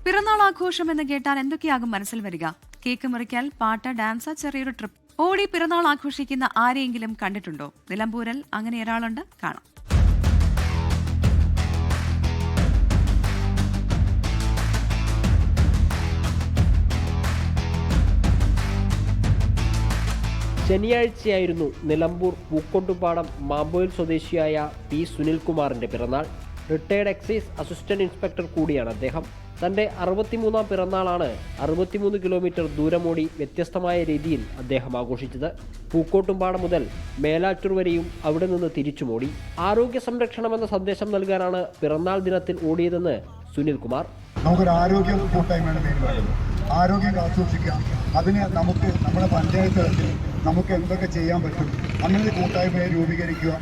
പിറന്നാൾ ആഘോഷം എന്ന് കേട്ടാൽ എന്തൊക്കെയാകും മനസ്സിൽ വരിക? കേക്ക് മുറിക്കൽ, പാട്ട്, ഡാൻസ്, ചെറിയൊരു ട്രിപ്പ്. ഓടി പിറന്നാൾ ആഘോഷിക്കുന്ന ആരെയെങ്കിലും കണ്ടിട്ടുണ്ടോ? നിലമ്പൂരിൽ അങ്ങനെ ഒരാളുണ്ട്, കാണാം. ശനിയാഴ്ചയായിരുന്നു നിലമ്പൂർ പൂക്കോട്ടുപാടം മാമ്പോയിൽ സ്വദേശിയായ പി സുനിൽകുമാറിന്റെ പിറന്നാൾ. റിട്ടയർഡ് എക്സൈസ് അസിസ്റ്റന്റ് ഇൻസ്പെക്ടർ കൂടിയാണ് അദ്ദേഹം. തന്റെ 63-ാം പിറന്നാളാണ് 63 കിലോമീറ്റർ ദൂരമോടി വ്യത്യസ്തമായ രീതിയിൽ അദ്ദേഹം ആഘോഷിച്ചത്. പൂക്കോട്ടുംപാടം മുതൽ മേലാറ്റൂർ വരെയും അവിടെ നിന്ന് തിരിച്ചുമോടി. ആരോഗ്യ സംരക്ഷണമെന്ന സന്ദേശം നൽകാനാണ് പിറന്നാൾ ദിനത്തിൽ ഓടിയതെന്ന് സുനിൽകുമാർ. നമുക്കൊരു ആരോഗ്യ കൂട്ടായ്മയാണ് മെയിൻ പറയുന്നത്. ആരോഗ്യം കാത്തുസൂക്ഷിക്കാം. അതിന് നമുക്ക് നമ്മുടെ പഞ്ചായത്ത് തലത്തിൽ നമുക്ക് എന്തൊക്കെ ചെയ്യാൻ പറ്റും, അങ്ങനെ കൂട്ടായ്മയെ രൂപീകരിക്കുക,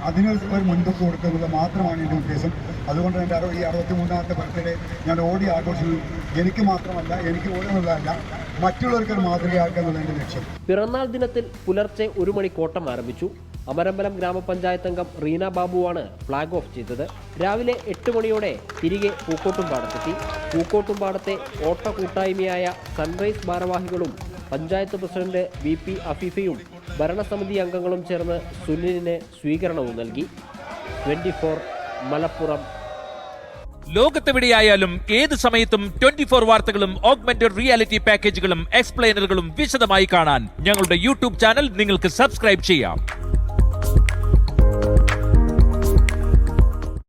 അതിന് ഒരു മുൻതൂക്കം കൊടുക്കുക മാത്രമാണ് എൻ്റെ ഉദ്ദേശം. അതുകൊണ്ട് എൻ്റെ ഈ 63-ാമത്തെ ബർത്ത്ഡേ ഞാൻ ഓടി ആഘോഷിക്കുന്നു. എനിക്ക് മാത്രമല്ല, എനിക്ക് ഓടുന്നതല്ല, മറ്റുള്ളവർക്ക് ഒരു മാതൃകയാക്കുക എന്നുള്ളതിൻ്റെ ലക്ഷ്യം. പിറന്നാൾ ദിനത്തിൽ പുലർച്ചെ 1 മണിക്ക് ഓട്ടം ആരംഭിച്ചു. അമരമ്പലം ഗ്രാമപഞ്ചായത്ത് അംഗം റീന ബാബുവാണ് ഫ്ളാഗ് ഓഫ് ചെയ്തത്. രാവിലെ 8 മണിയോടെ തിരികെ പൂക്കോട്ടുംപാടത്തെത്തി. പൂക്കോട്ടുംപാടത്തെ ഓട്ട കൂട്ടായ്മയായ സൺറൈസ് ഭാരവാഹികളും പഞ്ചായത്ത് പ്രസിഡന്റ് VP അഫീഫയും ഭരണസമിതി അംഗങ്ങളും ചേർന്ന് സുനിലിന് സ്വീകരണവും നൽകി. 24 മലപ്പുറം. ലോകത്തെവിടെയായാലും ഏത് സമയത്തും 24 വാർത്തകളും ഓഗ്മെന്റഡ് റിയാലിറ്റി പാക്കേജുകളും എക്സ്പ്ലെയിനറുകളും വിശദമായി കാണാൻ ഞങ്ങളുടെ യൂട്യൂബ് ചാനൽ നിങ്ങൾക്ക് സബ്സ്ക്രൈബ് ചെയ്യാം.